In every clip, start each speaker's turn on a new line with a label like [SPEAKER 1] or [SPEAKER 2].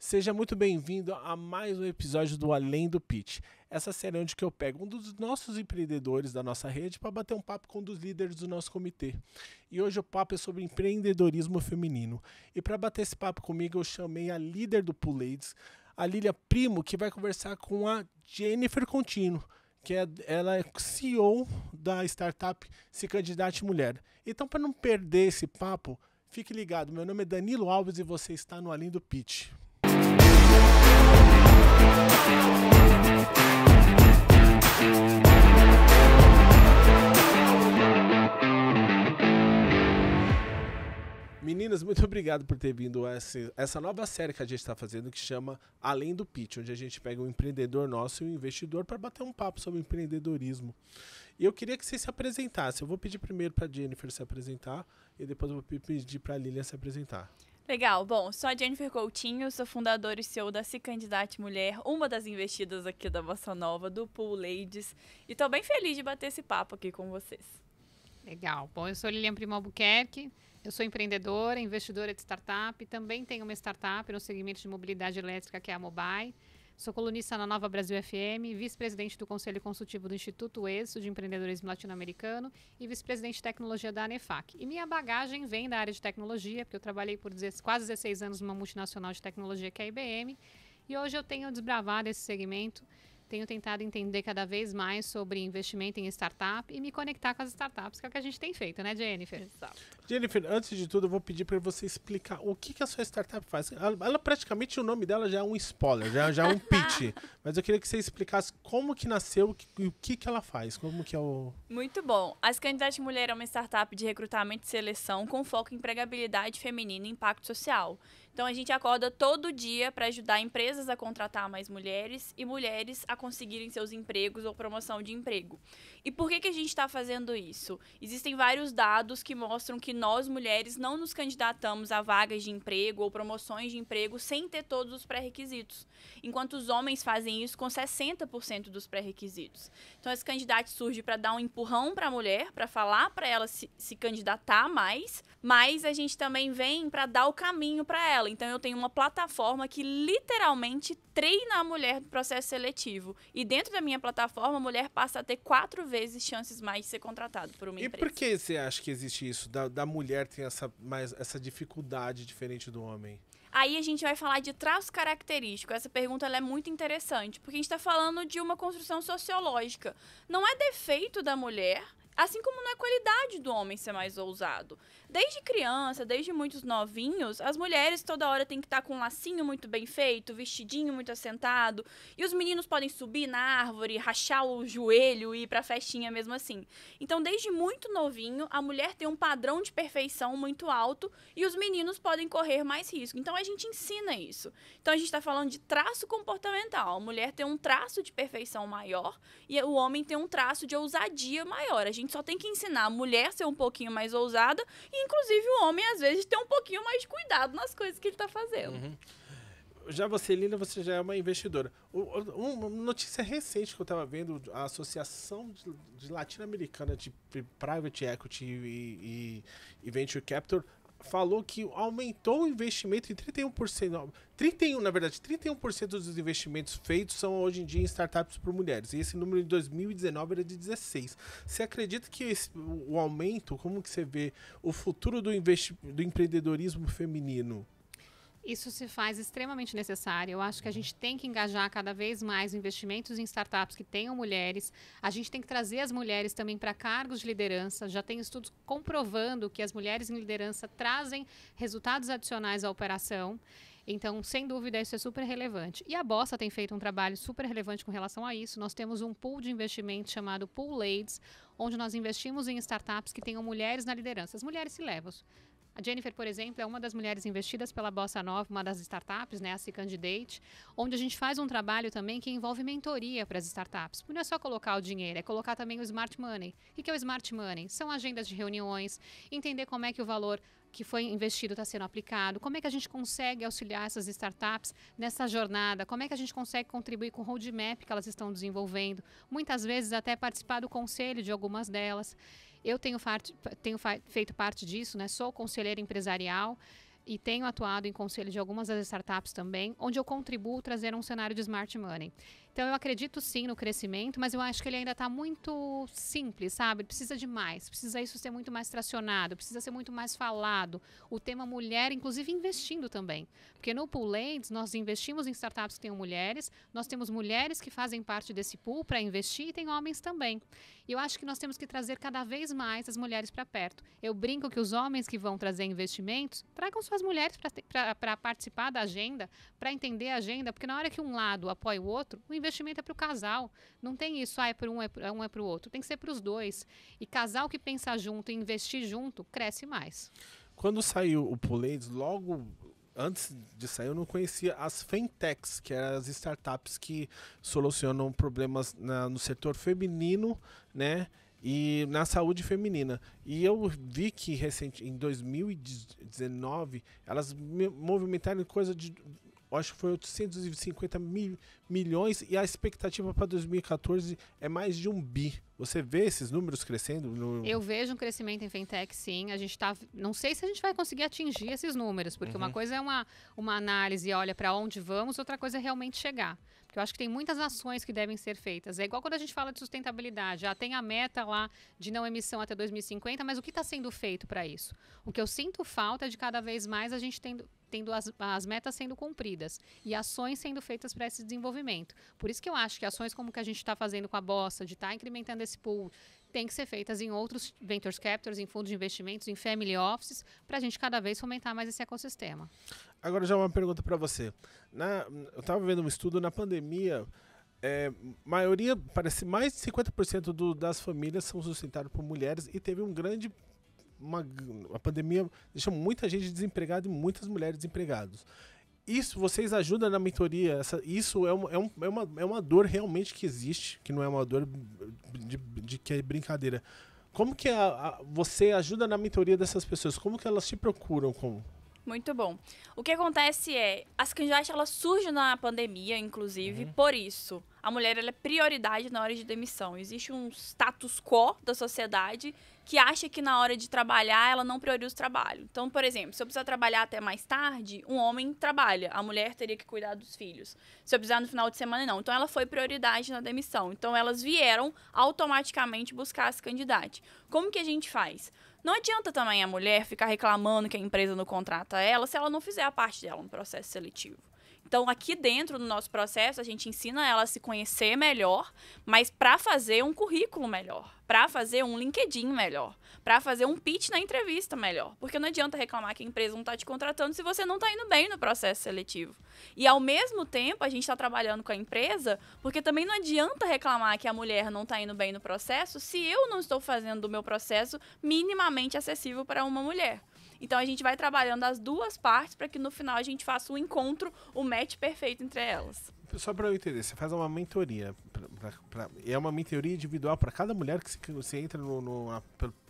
[SPEAKER 1] Seja muito bem-vindo a mais um episódio do Além do Pitch. Essa série é onde eu pego um dos nossos empreendedores da nossa rede para bater um papo com um dos líderes do nosso comitê. E hoje o papo é sobre empreendedorismo feminino. E para bater esse papo comigo, eu chamei a líder do Pool Ladies, a Lília Primo, que vai conversar com a Jennifer Contino, ela é CEO da startup Se Candidate Mulher. Então, para não perder esse papo, fique ligado. Meu nome é Danilo Alves e você está no Além do Pitch. Meninas, muito obrigado por ter vindo a essa nova série que a gente está fazendo, que chama Além do Pitch, onde a gente pega um empreendedor nosso e um investidor para bater um papo sobre empreendedorismo. E eu queria que você se apresentasse. Eu vou pedir primeiro para a Jennifer se apresentar e depois eu vou pedir para a Lilian se apresentar.
[SPEAKER 2] Legal. Bom, sou a Jennifer Coutinho, sou fundadora e CEO da Se Candidate Mulher, uma das investidas aqui da Bossa Nova, do Pool Ladies. E estou bem feliz de bater esse papo aqui com vocês.
[SPEAKER 3] Legal. Bom, eu sou Lilian Primo Albuquerque, eu sou empreendedora, investidora de startup, também tenho uma startup no segmento de mobilidade elétrica, que é a Mobile. Sou colunista na Nova Brasil FM, vice-presidente do Conselho Consultivo do Instituto ESSO de Empreendedorismo Latino-Americano e vice-presidente de tecnologia da ANEFAC. E minha bagagem vem da área de tecnologia, porque eu trabalhei por quase 16 anos numa multinacional de tecnologia que é a IBM, e hoje eu tenho desbravado esse segmento, tenho tentado entender cada vez mais sobre investimento em startup e me conectar com as startups, que é o que a gente tem feito, né, Jennifer?
[SPEAKER 2] Exato.
[SPEAKER 1] Jennifer, antes de tudo, eu vou pedir para você explicar o que a sua startup faz. Ela praticamente, o nome dela já é um spoiler, já é um pitch. Mas eu queria que você explicasse como que nasceu e o que ela faz, como que é o...
[SPEAKER 2] Muito bom. A Se Candidate Mulher é uma startup de recrutamento e seleção com foco em empregabilidade feminina e impacto social. Então, a gente acorda todo dia para ajudar empresas a contratar mais mulheres e mulheres a conseguirem seus empregos ou promoção de emprego. E por que a gente está fazendo isso? Existem vários dados que mostram que nós, mulheres, não nos candidatamos a vagas de emprego ou promoções de emprego sem ter todos os pré-requisitos, enquanto os homens fazem isso com 60% dos pré-requisitos. Então, esse candidato surge para dar um empurrão para a mulher, para falar para ela se candidatar mais, mas a gente também vem para dar o caminho para ela. Então, eu tenho uma plataforma que literalmente treina a mulher do processo seletivo. E dentro da minha plataforma, a mulher passa a ter 4 vezes chances mais de ser contratada por uma empresa.
[SPEAKER 1] E por que você acha que existe isso? Da mulher tem essa dificuldade diferente do homem?
[SPEAKER 2] Aí a gente vai falar de traço característico. Essa pergunta ela é muito interessante, porque a gente está falando de uma construção sociológica. Não é defeito da mulher, assim como não é qualidade do homem ser mais ousado. Desde criança, desde muitos novinhos, as mulheres toda hora têm que estar com um lacinho muito bem feito, vestidinho muito assentado, e os meninos podem subir na árvore, rachar o joelho e ir pra festinha mesmo assim. Então, desde muito novinho, a mulher tem um padrão de perfeição muito alto e os meninos podem correr mais risco. Então, a gente ensina isso. Então, a gente está falando de traço comportamental. A mulher tem um traço de perfeição maior e o homem tem um traço de ousadia maior. A gente só tem que ensinar a mulher a ser um pouquinho mais ousada e, inclusive, o homem, às vezes, ter um pouquinho mais de cuidado nas coisas que ele está fazendo.
[SPEAKER 1] Uhum. Já você, Lina, você já é uma investidora. Uma notícia recente que eu estava vendo, a Associação de Latino-Americana de Private Equity e Venture Capital falou que aumentou o investimento em 31%. 31% dos investimentos feitos são hoje em dia em startups por mulheres. E esse número em 2019 era de 16%. Você acredita que o aumento, como que você vê o futuro do empreendedorismo feminino?
[SPEAKER 3] Isso se faz extremamente necessário. Eu acho que a gente tem que engajar cada vez mais investimentos em startups que tenham mulheres. A gente tem que trazer as mulheres também para cargos de liderança. Já tem estudos comprovando que as mulheres em liderança trazem resultados adicionais à operação. Então, sem dúvida, isso é super relevante. E a Bossa tem feito um trabalho super relevante com relação a isso. Nós temos um pool de investimento chamado Pool Ladies, onde nós investimos em startups que tenham mulheres na liderança. As mulheres C-levels. A Jennifer, por exemplo, é uma das mulheres investidas pela Bossa Nova, uma das startups, né, a Se Candidate, onde a gente faz um trabalho também que envolve mentoria para as startups. Não é só colocar o dinheiro, é colocar também o Smart Money. O que é o Smart Money? São agendas de reuniões, entender como é que o valor que foi investido está sendo aplicado, como é que a gente consegue auxiliar essas startups nessa jornada, como é que a gente consegue contribuir com o roadmap que elas estão desenvolvendo, muitas vezes até participar do conselho de algumas delas. Eu tenho feito parte disso, né? Sou conselheira empresarial e tenho atuado em conselho de algumas das startups também, onde eu contribuo trazer um cenário de smart money. Então, eu acredito sim no crescimento, mas eu acho que ele ainda está muito simples, sabe? Precisa de mais, precisa isso ser muito mais tracionado, precisa ser muito mais falado. O tema mulher, inclusive investindo também. Porque no Pool Ladies, nós investimos em startups que tenham mulheres, nós temos mulheres que fazem parte desse pool para investir e tem homens também. E eu acho que nós temos que trazer cada vez mais as mulheres para perto. Eu brinco que os homens que vão trazer investimentos, tragam suas mulheres para participar da agenda, para entender a agenda, porque na hora que um lado apoia o outro, o investimento é para o casal. Não tem isso, é para um, é para o outro. Tem que ser para os dois. E casal que pensa junto e investir junto, cresce mais.
[SPEAKER 1] Quando saiu o Pool Ladies, logo antes de sair, eu não conhecia as fintechs, que eram as startups que solucionam problemas no setor feminino, né? E na saúde feminina. E eu vi que em 2019 elas movimentaram coisa de, acho que foi 850 milhões, e a expectativa para 2014 é mais de 1 bi. Você vê esses números crescendo?
[SPEAKER 3] Eu vejo um crescimento em fintech, sim. A gente tá, não sei se a gente vai conseguir atingir esses números, porque uma coisa é uma análise, olha para onde vamos, outra coisa é realmente chegar. Porque eu acho que tem muitas ações que devem ser feitas. É igual quando a gente fala de sustentabilidade. Já tem a meta lá de não emissão até 2050, mas o que está sendo feito para isso? O que eu sinto falta é de cada vez mais a gente tendo as metas sendo cumpridas e ações sendo feitas para esse desenvolvimento. Por isso que eu acho que ações como que a gente está fazendo com a Bossa, de estar incrementando esse pool, tem que ser feitas em outros ventures capitals, em fundos de investimentos, em family offices, para a gente cada vez fomentar mais esse ecossistema.
[SPEAKER 1] Agora já uma pergunta para você. Eu estava vendo um estudo na pandemia, maioria, parece mais de 50% das famílias são sustentadas por mulheres, e teve a pandemia deixou muita gente desempregada e muitas mulheres desempregadas. Isso vocês ajudam na mentoria? Isso é uma dor realmente que existe, que não é uma dor de que é brincadeira. Como que você ajuda na mentoria dessas pessoas? Como que elas te procuram?
[SPEAKER 2] Muito bom. O que acontece é, as candidatas elas surgem na pandemia, inclusive, por isso. A mulher ela é prioridade na hora de demissão. Existe um status quo da sociedade que acha que na hora de trabalhar ela não prioriza o trabalho. Então, por exemplo, se eu precisar trabalhar até mais tarde, um homem trabalha, a mulher teria que cuidar dos filhos. Se eu precisar no final de semana, não. Então, ela foi prioridade na demissão. Então, elas vieram automaticamente buscar as candidatas. Como que a gente faz? Não adianta também a mulher ficar reclamando que a empresa não contrata ela se ela não fizer a parte dela no processo seletivo. Então, aqui dentro do nosso processo, a gente ensina ela a se conhecer melhor, mas para fazer um currículo melhor, para fazer um LinkedIn melhor, para fazer um pitch na entrevista melhor. Porque não adianta reclamar que a empresa não está te contratando se você não está indo bem no processo seletivo. E, ao mesmo tempo, a gente está trabalhando com a empresa, porque também não adianta reclamar que a mulher não está indo bem no processo se eu não estou fazendo o meu processo minimamente acessível para uma mulher. Então, a gente vai trabalhando as duas partes para que no final a gente faça o encontro, o match perfeito entre elas.
[SPEAKER 1] Só para eu entender, você faz uma mentoria. É uma mentoria individual para cada mulher que você entra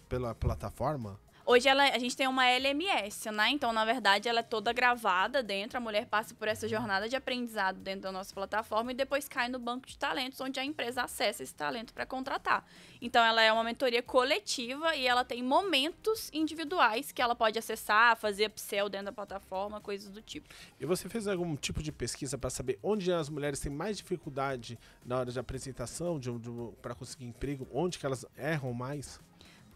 [SPEAKER 1] pela plataforma?
[SPEAKER 2] Hoje a gente tem uma LMS, né? Então, na verdade, ela é toda gravada dentro. A mulher passa por essa jornada de aprendizado dentro da nossa plataforma e depois cai no banco de talentos, onde a empresa acessa esse talento para contratar. Então, ela é uma mentoria coletiva e ela tem momentos individuais que ela pode acessar, fazer upsell dentro da plataforma, coisas do tipo.
[SPEAKER 1] E você fez algum tipo de pesquisa para saber onde as mulheres têm mais dificuldade na hora de apresentação para conseguir emprego? Onde que elas erram mais?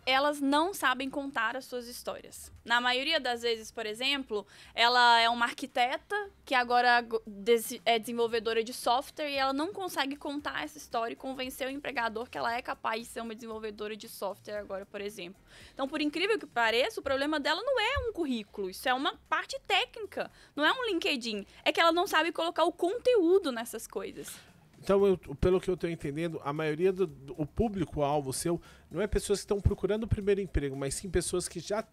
[SPEAKER 2] Elas não sabem contar as suas histórias. Na maioria das vezes, por exemplo, ela é uma arquiteta que agora é desenvolvedora de software e ela não consegue contar essa história e convencer o empregador que ela é capaz de ser uma desenvolvedora de software agora, por exemplo. Então, por incrível que pareça, o problema dela não é um currículo, isso é uma parte técnica, não é um LinkedIn. É que ela não sabe colocar o conteúdo nessas coisas.
[SPEAKER 1] Então, pelo que eu estou entendendo, a maioria do público-alvo seu não é pessoas que estão procurando o primeiro emprego, mas sim pessoas que já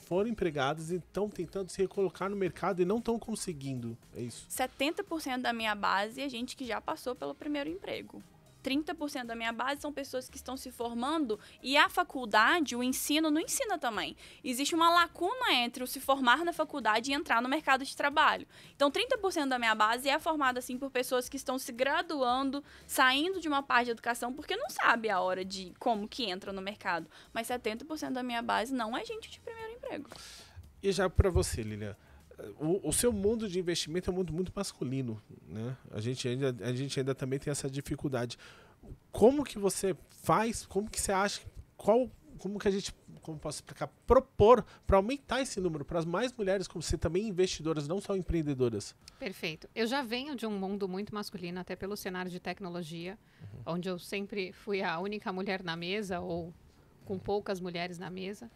[SPEAKER 1] foram empregadas e estão tentando se recolocar no mercado e não estão conseguindo. É isso?
[SPEAKER 2] 70% da minha base é gente que já passou pelo primeiro emprego. 30% da minha base são pessoas que estão se formando e a faculdade, o ensino, não ensina também. Existe uma lacuna entre o se formar na faculdade e entrar no mercado de trabalho. Então, 30% da minha base é formada, assim, por pessoas que estão se graduando, saindo de uma parte de educação, porque não sabe a hora de como que entra no mercado. Mas 70% da minha base não é gente de primeiro emprego.
[SPEAKER 1] E já para você, Lilian, o seu mundo de investimento é um mundo muito masculino, né? A gente ainda também tem essa dificuldade. Como que você faz, como que você acha, como que a gente, como posso explicar, propor para aumentar esse número, para as mais mulheres como você também investidoras, não só empreendedoras?
[SPEAKER 3] Perfeito. Eu já venho de um mundo muito masculino, até pelo cenário de tecnologia, onde eu sempre fui a única mulher na mesa, ou com poucas mulheres na mesa.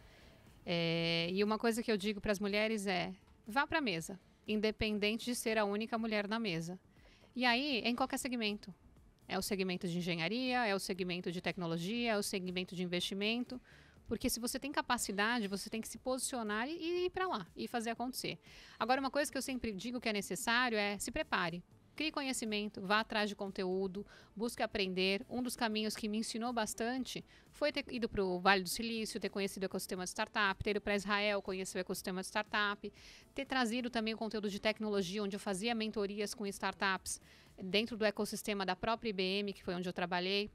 [SPEAKER 3] E uma coisa que eu digo para as mulheres é, vá para a mesa, independente de ser a única mulher na mesa. E aí, é em qualquer segmento. É o segmento de engenharia, é o segmento de tecnologia, é o segmento de investimento. Porque se você tem capacidade, você tem que se posicionar e ir para lá, e fazer acontecer. Agora, uma coisa que eu sempre digo que é necessário é se prepare. Crie conhecimento, vá atrás de conteúdo, busque aprender. Um dos caminhos que me ensinou bastante foi ter ido para o Vale do Silício, ter conhecido o ecossistema de startup, ter ido para Israel, conhecer o ecossistema de startup, ter trazido também o conteúdo de tecnologia, onde eu fazia mentorias com startups dentro do ecossistema da própria IBM, que foi onde eu trabalhei,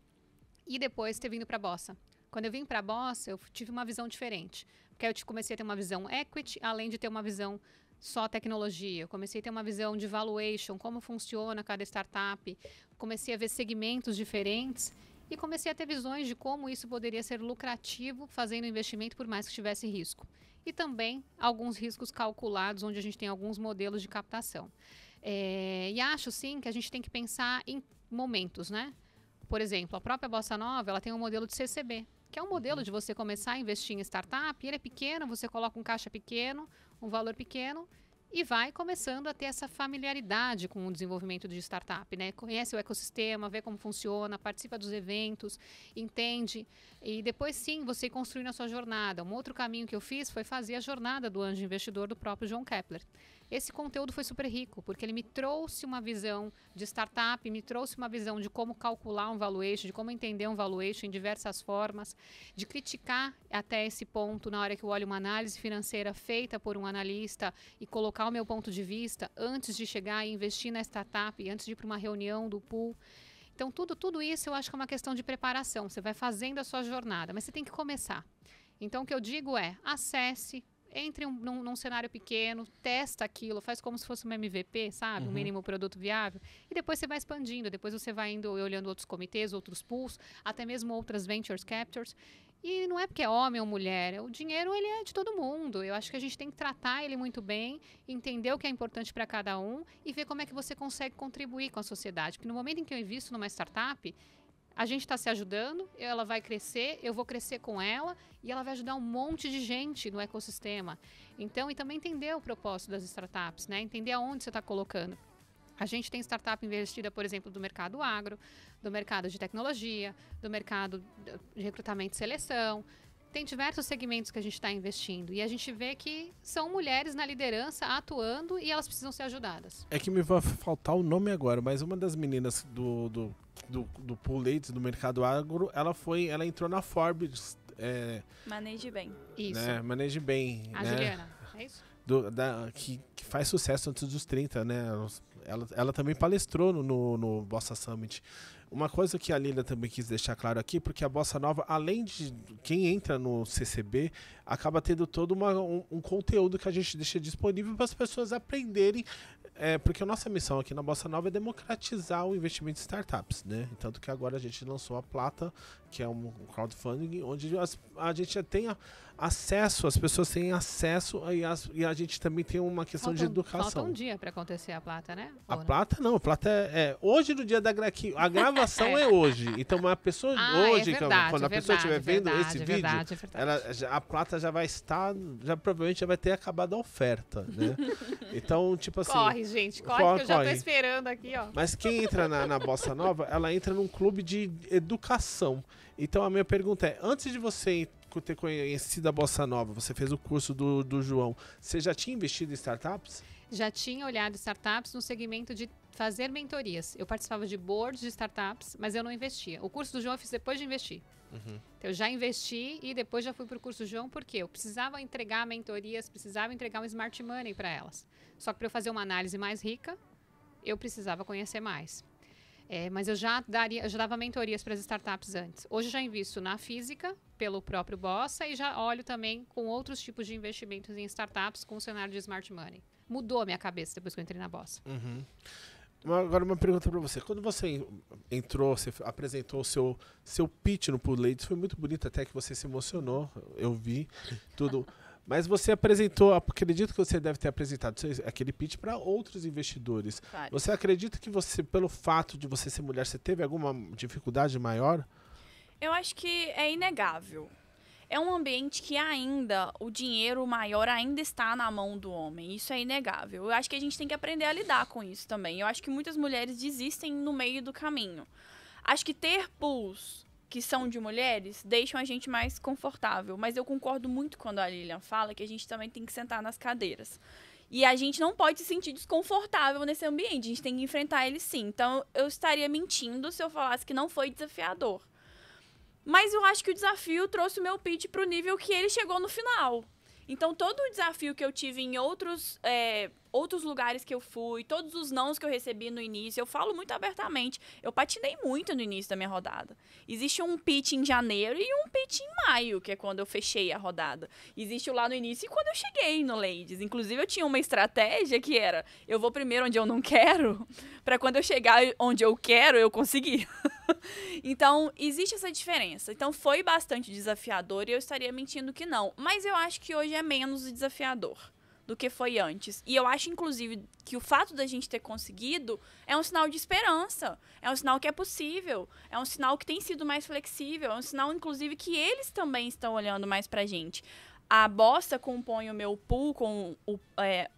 [SPEAKER 3] e depois ter vindo para a Bossa. Quando eu vim para a Bossa, eu tive uma visão diferente, porque aí eu comecei a ter uma visão equity, além de ter uma visão só tecnologia. Eu comecei a ter uma visão de valuation, como funciona cada startup, comecei a ver segmentos diferentes e comecei a ter visões de como isso poderia ser lucrativo fazendo investimento por mais que tivesse risco. E também alguns riscos calculados, onde a gente tem alguns modelos de captação. E acho, sim, que a gente tem que pensar em momentos, né? Por exemplo, a própria Bossa Nova, ela tem um modelo de CCB, que é um modelo de você começar a investir em startup, ele é pequeno, você coloca um caixa pequeno, um valor pequeno, e vai começando a ter essa familiaridade com o desenvolvimento de startup, né? Conhece o ecossistema, vê como funciona, participa dos eventos, entende, e depois sim você ir construindo a sua jornada. Um outro caminho que eu fiz foi fazer a jornada do anjo investidor do próprio John Kepler. Esse conteúdo foi super rico, porque ele me trouxe uma visão de startup, me trouxe uma visão de como calcular um valuation, de como entender um valuation em diversas formas, de criticar até esse ponto na hora que eu olho uma análise financeira feita por um analista e colocar o meu ponto de vista antes de chegar e investir na startup, antes de ir para uma reunião do pool. Então, tudo isso eu acho que é uma questão de preparação. Você vai fazendo a sua jornada, mas você tem que começar. Então, o que eu digo é, acesse, entre num cenário pequeno, testa aquilo, faz como se fosse um MVP, sabe? Um mínimo produto viável. E depois você vai expandindo, depois você vai indo e olhando outros comitês, outros pools, até mesmo outras ventures captures. E não é porque é homem ou mulher, o dinheiro ele é de todo mundo. Eu acho que a gente tem que tratar ele muito bem, entender o que é importante para cada um e ver como é que você consegue contribuir com a sociedade. Porque no momento em que eu invisto numa startup, a gente está se ajudando, ela vai crescer, eu vou crescer com ela e ela vai ajudar um monte de gente no ecossistema. Então, e também entender o propósito das startups, né? Entender aonde você está colocando. A gente tem startup investida, por exemplo, do mercado agro, do mercado de tecnologia, do mercado de recrutamento e seleção. Tem diversos segmentos que a gente está investindo e a gente vê que são mulheres na liderança atuando e elas precisam ser ajudadas.
[SPEAKER 1] É que me vai faltar o nome agora, mas uma das meninas do Pool Ladies do mercado agro, ela entrou na Forbes.
[SPEAKER 2] Maneje bem.
[SPEAKER 3] Isso.
[SPEAKER 1] Né, Maneje bem.
[SPEAKER 3] A
[SPEAKER 1] né?
[SPEAKER 3] Juliana, é isso?
[SPEAKER 1] Que faz sucesso antes dos 30, né? Ela também palestrou no Bossa Summit. Uma coisa que a Lila também quis deixar claro aqui, porque a Bossa Nova, além de quem entra no CCB, acaba tendo todo um conteúdo que a gente deixa disponível para as pessoas aprenderem, porque a nossa missão aqui na Bossa Nova é democratizar o investimento em startups, né? Tanto que agora a gente lançou a Plata, que é um crowdfunding, onde a gente já tem acesso, as pessoas têm acesso e a gente também tem uma questão de educação.
[SPEAKER 3] Falta um dia para acontecer a Plata, né?
[SPEAKER 1] A Plata não, a Plata é hoje no dia da a gravação é hoje. Então a pessoa hoje,
[SPEAKER 3] verdade,
[SPEAKER 1] quando a pessoa estiver vendo esse vídeo,
[SPEAKER 3] verdade.
[SPEAKER 1] a Plata já vai estar, já provavelmente já vai ter acabado a oferta, né? Então, tipo assim,
[SPEAKER 3] corre, gente, corre que eu já tô esperando aqui, ó.
[SPEAKER 1] Mas quem entra na Bossa Nova, ela entra num clube de educação. Então a minha pergunta é, antes de você ter conhecido a Bossa Nova, você fez o curso do João, você já tinha investido em startups?
[SPEAKER 3] Já tinha olhado startups no segmento de fazer mentorias. Eu participava de boards de startups, mas eu não investia. O curso do João eu fiz depois de investir. Então, eu já investi e depois já fui para o curso do João, porque eu precisava entregar mentorias, precisava entregar um smart money para elas. Só que para eu fazer uma análise mais rica, eu precisava conhecer mais. Mas eu já dava mentorias para as startups antes. Hoje eu já invisto na física, pelo próprio Bossa e já olho também com outros tipos de investimentos em startups com o cenário de smart money. Mudou a minha cabeça depois que eu entrei na Bossa.
[SPEAKER 1] Uhum. Agora uma pergunta para você. Quando você entrou, você apresentou o seu pitch no Pool Ladies, foi muito bonito até que você se emocionou, eu vi tudo. Mas você apresentou, acredito que você deve ter apresentado aquele pitch para outros investidores.
[SPEAKER 2] Claro.
[SPEAKER 1] Você acredita que você, pelo fato de você ser mulher, você teve alguma dificuldade maior?
[SPEAKER 2] Eu acho que é inegável. É um ambiente que ainda, o dinheiro maior ainda está na mão do homem. Isso é inegável. Eu acho que a gente tem que aprender a lidar com isso também. Eu acho que muitas mulheres desistem no meio do caminho. Acho que ter pools que são de mulheres deixam a gente mais confortável. Mas eu concordo muito quando a Lilian fala que a gente também tem que sentar nas cadeiras. E a gente não pode se sentir desconfortável nesse ambiente. A gente tem que enfrentar ele sim. Então, eu estaria mentindo se eu falasse que não foi desafiador. Mas eu acho que o desafio trouxe o meu pitch para o nível que ele chegou no final. Então, todo o desafio que eu tive em outros lugares que eu fui, todos os nãos que eu recebi no início, eu falo muito abertamente. Eu patinei muito no início da minha rodada. Existe um pitch em janeiro e um pitch em maio, que é quando eu fechei a rodada. Existe o lá no início e quando eu cheguei no Ladies. Inclusive, eu tinha uma estratégia que era, eu vou primeiro onde eu não quero, para quando eu chegar onde eu quero, eu conseguir. Então, existe essa diferença. Então, foi bastante desafiador e eu estaria mentindo que não. Mas eu acho que hoje é menos desafiador do que foi antes. E eu acho, inclusive, que o fato da gente ter conseguido é um sinal de esperança. É um sinal que é possível. É um sinal que tem sido mais flexível. É um sinal, inclusive, que eles também estão olhando mais pra gente. A Bossa compõe o meu pool,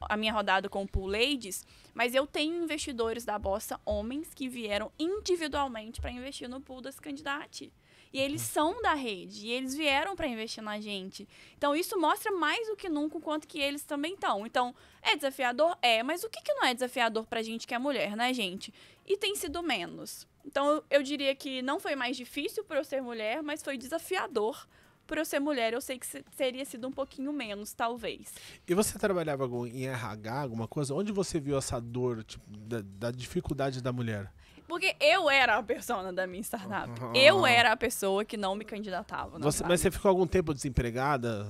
[SPEAKER 2] a minha rodada com o Pool Ladies, mas eu tenho investidores da Bossa, homens, que vieram individualmente para investir no pool das candidatas. E eles são da rede, e eles vieram para investir na gente. Então, isso mostra mais do que nunca o quanto que eles também estão. Então, é desafiador? É, mas o que não é desafiador pra gente que é mulher, né, gente? E tem sido menos. Então, eu diria que não foi mais difícil por eu ser mulher, mas foi desafiador por eu ser mulher. Eu sei que teria sido um pouquinho menos, talvez.
[SPEAKER 1] E você trabalhava em RH, alguma coisa? Onde você viu essa dor, tipo, da dificuldade da mulher?
[SPEAKER 2] Porque eu era a persona da minha startup. Eu era a pessoa que não me candidatava.
[SPEAKER 1] Mas você ficou algum tempo desempregada?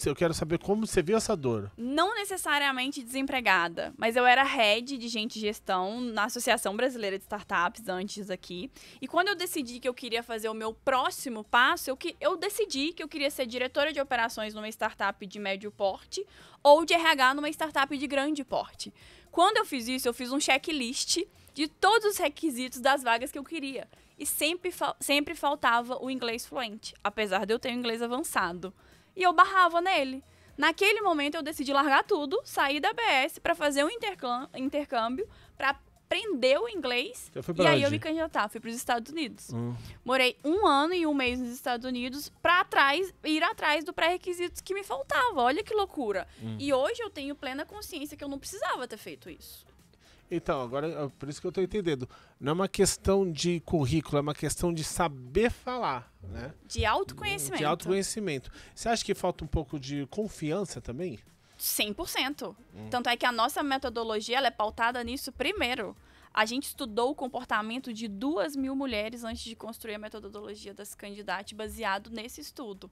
[SPEAKER 1] Eu quero saber como você viu essa dor.
[SPEAKER 2] Não necessariamente desempregada, mas eu era head de gente de gestão na Associação Brasileira de Startups, antes aqui. E quando eu decidi que eu queria fazer o meu próximo passo, eu decidi que eu queria ser diretora de operações numa startup de médio porte ou de RH numa startup de grande porte. Quando eu fiz isso, eu fiz um checklist de todos os requisitos das vagas que eu queria. E sempre faltava o inglês fluente, apesar de eu ter o inglês avançado. E eu barrava nele. Naquele momento, eu decidi largar tudo, sair da BS para fazer um intercâmbio, para aprender o inglês. E aí eu me candidatar. Fui para os Estados Unidos. Morei 1 ano e 1 mês nos Estados Unidos para ir atrás do pré-requisitos que me faltava. Olha que loucura. E hoje eu tenho plena consciência que eu não precisava ter feito isso.
[SPEAKER 1] Então, agora, por isso que eu estou entendendo. Não é uma questão de currículo, é uma questão de saber falar, né?
[SPEAKER 2] De autoconhecimento.
[SPEAKER 1] De autoconhecimento. Você acha que falta um pouco de confiança também?
[SPEAKER 2] 100%. Tanto é que a nossa metodologia ela é pautada nisso primeiro. A gente estudou o comportamento de 2.000 mulheres antes de construir a metodologia das candidatas baseado nesse estudo.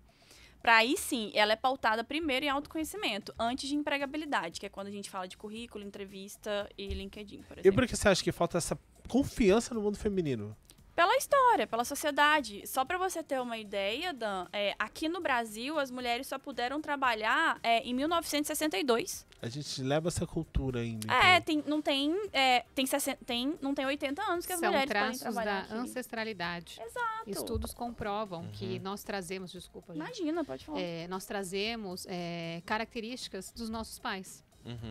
[SPEAKER 2] Para aí sim, ela é pautada primeiro em autoconhecimento, antes de empregabilidade, que é quando a gente fala de currículo, entrevista e LinkedIn, por exemplo.
[SPEAKER 1] E por que você acha que falta essa confiança no mundo feminino?
[SPEAKER 2] Pela história, pela sociedade. Só para você ter uma ideia, Dan, aqui no Brasil, as mulheres só puderam trabalhar em 1962.
[SPEAKER 1] A gente leva essa cultura ainda.
[SPEAKER 2] Então. Não tem 80 anos que as mulheres podem trabalhar.
[SPEAKER 3] São traços da
[SPEAKER 2] aqui.
[SPEAKER 3] ancestralidade.
[SPEAKER 2] Exato.
[SPEAKER 3] Estudos comprovam que nós trazemos, desculpa, gente.
[SPEAKER 2] Imagina, pode falar.
[SPEAKER 3] Nós trazemos características dos nossos pais.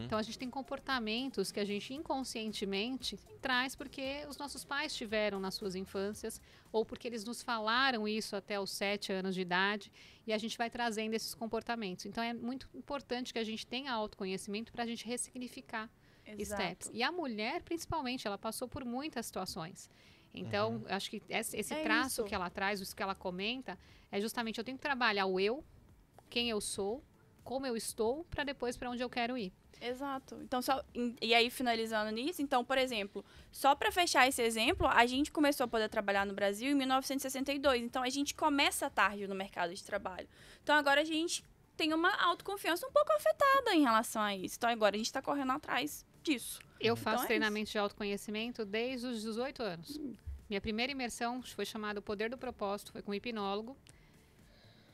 [SPEAKER 3] Então, a gente tem comportamentos que a gente inconscientemente traz porque os nossos pais tiveram nas suas infâncias ou porque eles nos falaram isso até os 7 anos de idade e a gente vai trazendo esses comportamentos. Então, é muito importante que a gente tenha autoconhecimento para a gente ressignificar steps. E a mulher, principalmente, ela passou por muitas situações. Então, acho que esse traço
[SPEAKER 2] isso.
[SPEAKER 3] que ela traz, isso que ela comenta, é justamente eu tenho que trabalhar o eu, quem eu sou, como eu estou para depois para onde eu quero ir.
[SPEAKER 2] Exato. Então, e aí, finalizando nisso, então, por exemplo, só para fechar esse exemplo, a gente começou a poder trabalhar no Brasil em 1962. Então, a gente começa tarde no mercado de trabalho. Então, agora a gente tem uma autoconfiança um pouco afetada em relação a isso. Então, agora a gente está correndo atrás disso.
[SPEAKER 3] Eu faço
[SPEAKER 2] Então,
[SPEAKER 3] treinamento de autoconhecimento desde os 18 anos. Minha primeira imersão foi chamada O Poder do Propósito, foi com um hipnólogo.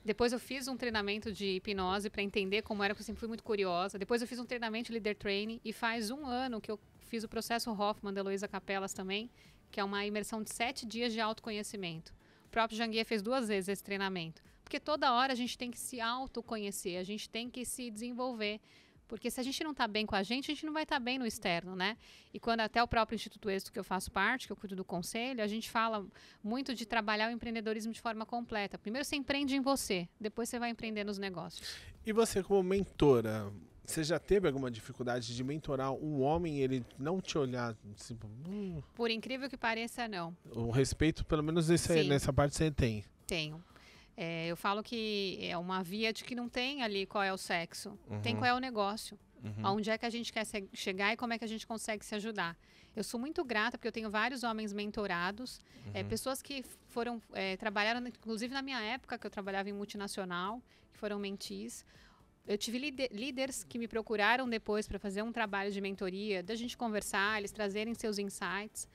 [SPEAKER 3] Depois eu fiz um treinamento de hipnose para entender como era, porque eu sempre fui muito curiosa. Depois eu fiz um treinamento de Leader Training e faz 1 ano que eu fiz o processo Hoffman da Heloísa Capelas também, que é uma imersão de 7 dias de autoconhecimento. O próprio Janguier fez 2 vezes esse treinamento. Porque toda hora a gente tem que se autoconhecer, a gente tem que se desenvolver. Porque se a gente não está bem com a gente não vai estar bem no externo, né? E quando até o próprio Instituto Êxito que eu faço parte, que eu cuido do conselho, a gente fala muito de trabalhar o empreendedorismo de forma completa. Primeiro você empreende em você, depois você vai empreender nos negócios.
[SPEAKER 1] E você como mentora, você já teve alguma dificuldade de mentorar um homem e ele não te olhar? Tipo,
[SPEAKER 3] Por incrível que pareça, não.
[SPEAKER 1] O respeito, pelo menos nessa parte você tem.
[SPEAKER 3] Tenho. Eu falo que é uma via de que não tem ali qual é o sexo, tem qual é o negócio, onde é que a gente quer chegar e como é que a gente consegue se ajudar. Eu sou muito grata porque eu tenho vários homens mentorados, pessoas que foram trabalharam, inclusive na minha época que eu trabalhava em multinacional, que foram mentis. Eu tive líderes que me procuraram depois para fazer um trabalho de mentoria, da gente conversar, eles trazerem seus insights.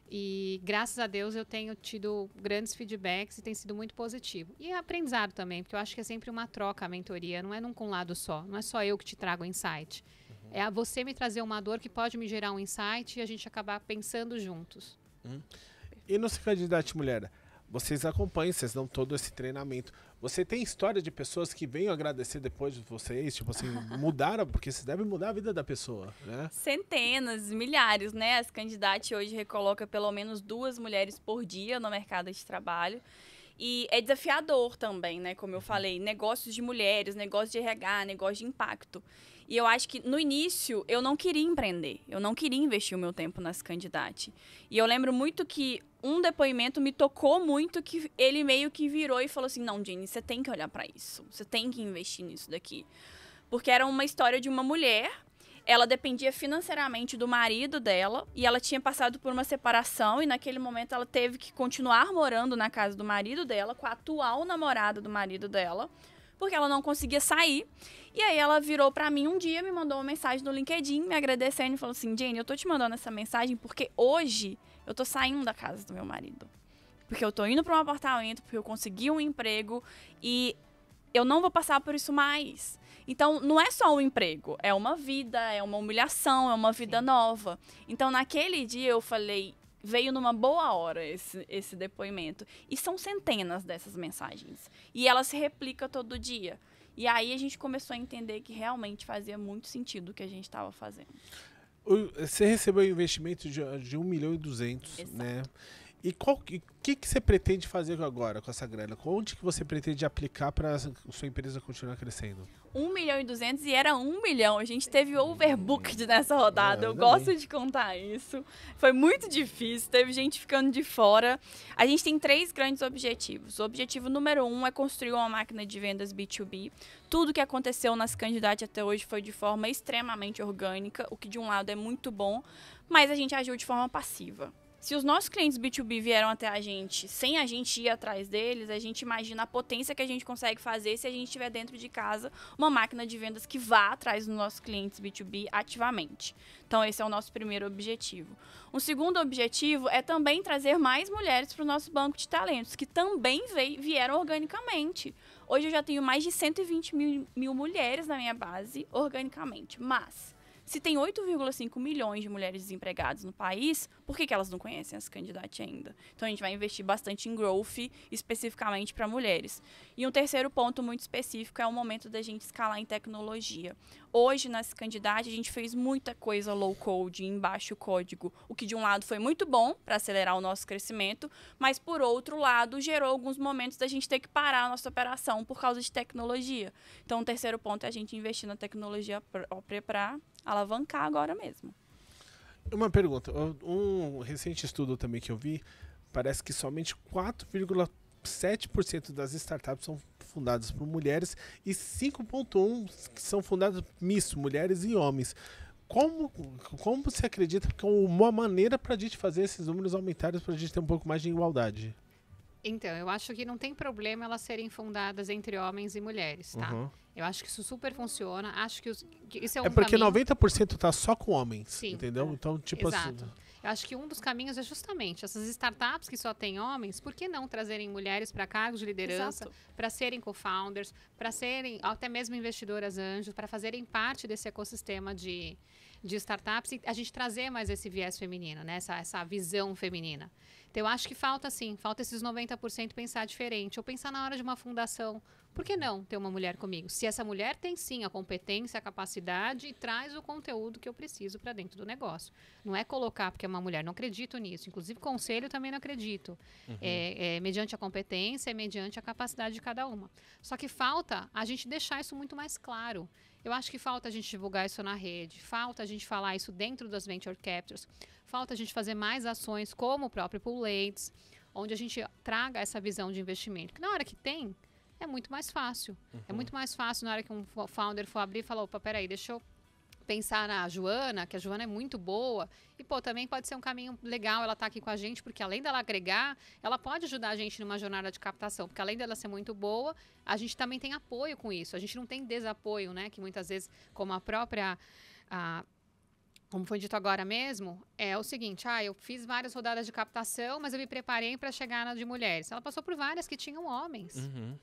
[SPEAKER 3] E graças a Deus eu tenho tido grandes feedbacks e tem sido muito positivo. E aprendizado também, porque eu acho que é sempre uma troca a mentoria, não é num com um lado só, não é só eu que te trago o insight. É a você me trazer uma dor que pode me gerar um insight e a gente acabar pensando juntos.
[SPEAKER 1] E no Se Candidate Mulher, vocês acompanham, vocês dão todo esse treinamento. Você tem história de pessoas que venham agradecer depois de vocês, tipo assim, mudaram, porque vocês devem mudar a vida da pessoa, né?
[SPEAKER 2] Centenas, milhares, né? As candidatas hoje recoloca pelo menos 2 mulheres por dia no mercado de trabalho. E é desafiador também, né? Como eu falei, negócios de mulheres, negócio de RH, negócio de impacto. E eu acho que no início eu não queria empreender, eu não queria investir o meu tempo nas candidatas. E eu lembro muito que um depoimento me tocou muito, que ele meio que virou e falou assim, não, Jenny, você tem que olhar para isso, você tem que investir nisso daqui. Porque era uma história de uma mulher, ela dependia financeiramente do marido dela e ela tinha passado por uma separação e naquele momento ela teve que continuar morando na casa do marido dela, com a atual namorada do marido dela, porque ela não conseguia sair. E aí ela virou pra mim um dia, me mandou uma mensagem no LinkedIn, me agradecendo e falou assim, Jenny, eu tô te mandando essa mensagem porque hoje eu tô saindo da casa do meu marido. Porque eu tô indo pra um apartamento, porque eu consegui um emprego e eu não vou passar por isso mais. Então, não é só um emprego, é uma vida, é uma humilhação, é uma vida nova. Então, naquele dia eu falei, veio numa boa hora esse depoimento. E são centenas dessas mensagens. E ela se replica todo dia. E aí a gente começou a entender que realmente fazia muito sentido o que a gente estava fazendo.
[SPEAKER 1] Você recebeu um investimento de 1,2 milhão, né? E o que você pretende fazer agora com essa grana? Onde que você pretende aplicar para a sua empresa continuar crescendo?
[SPEAKER 2] 1,2 milhão e era 1 milhão. A gente teve overbooked nessa rodada. Eu gosto de contar isso. Foi muito difícil, teve gente ficando de fora. A gente tem 3 grandes objetivos. O objetivo número 1 é construir uma máquina de vendas B2B. Tudo que aconteceu nas candidatas até hoje foi de forma extremamente orgânica, o que de um lado é muito bom, mas a gente agiu de forma passiva. Se os nossos clientes B2B vieram até a gente sem a gente ir atrás deles, a gente imagina a potência que a gente consegue fazer se a gente tiver dentro de casa uma máquina de vendas que vá atrás dos nossos clientes B2B ativamente. Então, esse é o nosso primeiro objetivo. Um segundo objetivo é também trazer mais mulheres para o nosso banco de talentos, que também vieram organicamente. Hoje eu já tenho mais de 120 mil mulheres na minha base organicamente, mas se tem 8,5 milhões de mulheres desempregadas no país, por que elas não conhecem as candidatas ainda? Então, a gente vai investir bastante em growth, especificamente para mulheres. E um terceiro ponto muito específico é o momento da gente escalar em tecnologia. Hoje, nas candidatas, a gente fez muita coisa low code, em baixo código, o que de um lado foi muito bom para acelerar o nosso crescimento, mas por outro lado, gerou alguns momentos da gente ter que parar a nossa operação por causa de tecnologia. Então, o terceiro ponto é a gente investir na tecnologia própria para alavancar agora mesmo.
[SPEAKER 1] Uma pergunta. Um recente estudo também que eu vi, parece que somente 4,7% das startups são fundadas por mulheres e 5,1 que são fundadas misto, mulheres e homens. Como você acredita que é uma maneira para a gente fazer esses números aumentarem, para a gente ter um pouco mais de igualdade?
[SPEAKER 3] Então, eu acho que não tem problema elas serem fundadas entre homens e mulheres, tá?
[SPEAKER 1] Uhum.
[SPEAKER 3] Eu acho que isso super funciona. Acho que isso é um
[SPEAKER 1] É porque
[SPEAKER 3] caminho...
[SPEAKER 1] 90% tá só com homens,
[SPEAKER 3] Sim,
[SPEAKER 1] entendeu? Então, tipo
[SPEAKER 3] exato.
[SPEAKER 1] assim...
[SPEAKER 3] Eu acho que um dos caminhos é justamente essas startups que só têm homens, por que não trazerem mulheres para cargos de liderança, para serem co-founders, para serem até mesmo investidoras anjos, para fazerem parte desse ecossistema de startups e a gente trazer mais esse viés feminino, né? Essa visão feminina. Então, eu acho que falta esses 90% pensar diferente, ou pensar na hora de uma fundação. Por que não ter uma mulher comigo? Se essa mulher tem sim a competência, a capacidade e traz o conteúdo que eu preciso para dentro do negócio. Não é colocar porque é uma mulher, não acredito nisso. Inclusive, conselho também não acredito.
[SPEAKER 1] Uhum.
[SPEAKER 3] Mediante a competência, mediante a capacidade de cada uma. Só que falta a gente deixar isso muito mais claro. Eu acho que falta a gente divulgar isso na rede, falta a gente falar isso dentro das Venture Captures, falta a gente fazer mais ações como o próprio Poolates, onde a gente traga essa visão de investimento. Que na hora que tem, é muito mais fácil. Uhum. É muito mais fácil na hora que um founder for abrir e falar, opa, peraí, deixa eu pensar na Joana, que a Joana é muito boa. E, pô, também pode ser um caminho legal ela estar aqui com a gente, porque além dela agregar, ela pode ajudar a gente numa jornada de captação. Porque além dela ser muito boa, a gente também tem apoio com isso. A gente não tem desapoio, né? Que muitas vezes, como a própria... como foi dito agora mesmo, é o seguinte, eu fiz várias rodadas de captação, mas eu me preparei para chegar na de mulheres. Ela passou por várias que tinham homens.
[SPEAKER 1] Uhum.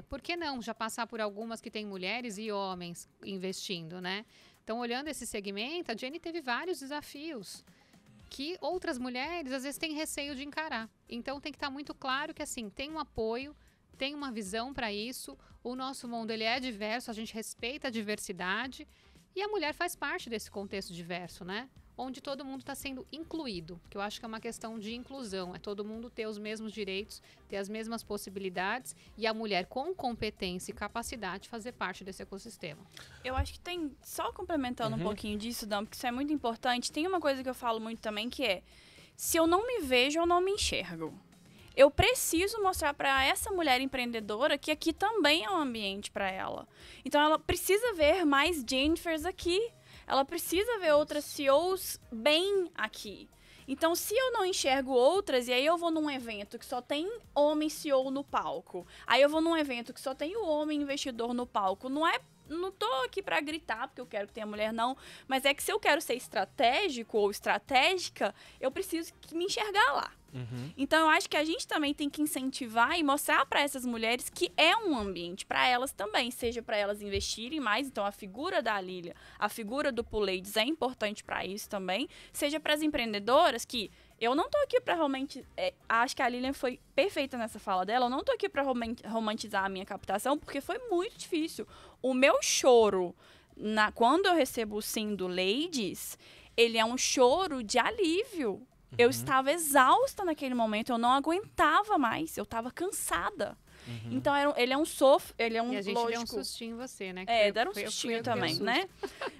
[SPEAKER 3] Por que não já passar por algumas que têm mulheres e homens investindo, né? Então, olhando esse segmento, a Jenny teve vários desafios que outras mulheres, às vezes, têm receio de encarar. Então, tem que estar muito claro que, assim, tem um apoio, tem uma visão para isso, o nosso mundo ele é diverso, a gente respeita a diversidade e a mulher faz parte desse contexto diverso, né? Onde todo mundo está sendo incluído, que eu acho que é uma questão de inclusão, é todo mundo ter os mesmos direitos, ter as mesmas possibilidades e a mulher com competência e capacidade fazer parte desse ecossistema.
[SPEAKER 2] Eu acho que tem, só complementando um pouquinho disso, Dan, porque isso é muito importante, tem uma coisa que eu falo muito também que é, se eu não me vejo, eu não me enxergo. Eu preciso mostrar para essa mulher empreendedora que aqui também é um ambiente para ela. Então, ela precisa ver mais Jennifers aqui. Ela precisa ver outras CEOs bem aqui. Então, se eu não enxergo outras, e aí eu vou num evento que só tem homem CEO no palco, aí eu vou num evento que só tem o homem investidor no palco, não tô aqui para gritar porque eu quero que tenha mulher, não, mas é que se eu quero ser estratégico ou estratégica, eu preciso me enxergar lá. Uhum. Então, eu acho que a gente também tem que incentivar e mostrar para essas mulheres que é um ambiente para elas também, seja para elas investirem mais, então a figura da Lilia, a figura do Poolates é importante para isso também, seja para as empreendedoras que eu não tô aqui para realmente, acho que a Lilian foi perfeita nessa fala dela, eu não tô aqui para romantizar a minha captação, porque foi muito difícil. O meu choro, quando eu recebo o sim do Ladies, ele é um choro de alívio. Eu estava exausta naquele momento, eu não aguentava mais, eu estava cansada. Então, ele é um ele é um,
[SPEAKER 3] e a gente
[SPEAKER 2] lógico,
[SPEAKER 3] deu um sustinho em você, né?
[SPEAKER 2] Deram um sustinho também, né?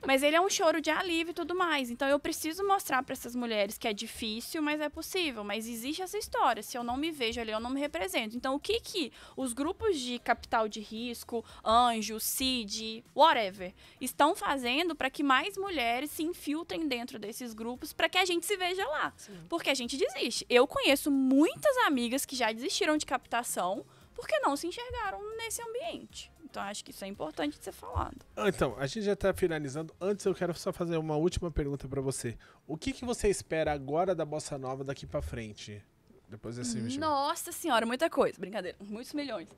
[SPEAKER 2] Mas ele é um choro de alívio e tudo mais. Então, eu preciso mostrar para essas mulheres que é difícil, mas é possível. Mas existe essa história. Se eu não me vejo ali, eu não me represento. Então, o que os grupos de capital de risco, anjo, seed, whatever, estão fazendo para que mais mulheres se infiltrem dentro desses grupos para que a gente se veja lá? Sim. Porque a gente desiste. Eu conheço muitas amigas que já desistiram de captação porque não se enxergaram nesse ambiente. Então, acho que isso é importante de ser falado.
[SPEAKER 1] Então, a gente já está finalizando. Antes, eu quero só fazer uma última pergunta para você. O que você espera agora da Bossa Nova daqui para frente? Depois desse investimento?
[SPEAKER 2] Nossa senhora, muita coisa. Brincadeira, muitos milhões.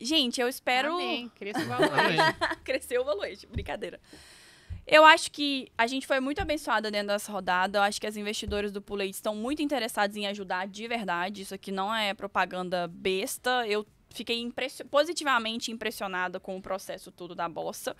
[SPEAKER 2] Gente, eu espero...
[SPEAKER 3] Amém, cresceu o valuation.
[SPEAKER 2] Cresceu o valuation, brincadeira. Eu acho que a gente foi muito abençoada dentro dessa rodada. Eu acho que as investidoras do Poolates estão muito interessadas em ajudar de verdade. Isso aqui não é propaganda besta. Eu fiquei positivamente impressionada com o processo todo da Bossa.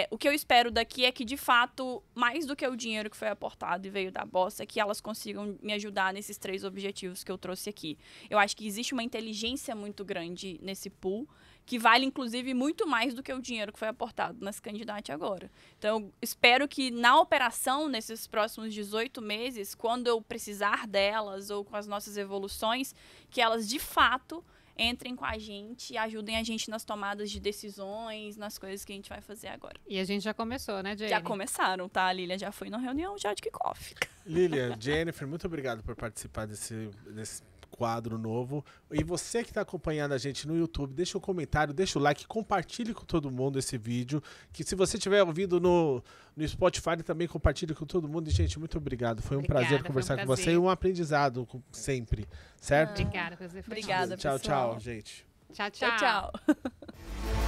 [SPEAKER 2] O que eu espero daqui é que, de fato, mais do que o dinheiro que foi aportado e veio da Bossa, é que elas consigam me ajudar nesses 3 objetivos que eu trouxe aqui. Eu acho que existe uma inteligência muito grande nesse pool, que vale, inclusive, muito mais do que o dinheiro que foi aportado nesse candidato agora. Então, eu espero que na operação, nesses próximos 18 meses, quando eu precisar delas ou com as nossas evoluções, que elas, de fato, entrem com a gente e ajudem a gente nas tomadas de decisões, nas coisas que a gente vai fazer agora.
[SPEAKER 3] E a gente já começou, né, Jane?
[SPEAKER 2] Já começaram, tá? A Lilian já foi na reunião já de kickoff.
[SPEAKER 1] Lilian, Jennifer, muito obrigado por participar desse quadro novo. E você que está acompanhando a gente no YouTube, deixa um comentário, deixa o like, compartilhe com todo mundo esse vídeo. Que se você estiver ouvindo no Spotify, também compartilhe com todo mundo. E, gente, muito obrigado. Foi um prazer conversar com você e um aprendizado sempre, certo?
[SPEAKER 3] Obrigada, prazer foi
[SPEAKER 2] Obrigada,
[SPEAKER 1] tchau,
[SPEAKER 2] pessoal.
[SPEAKER 1] tchau, gente.
[SPEAKER 3] Tchau, tchau.
[SPEAKER 2] Tchau, tchau.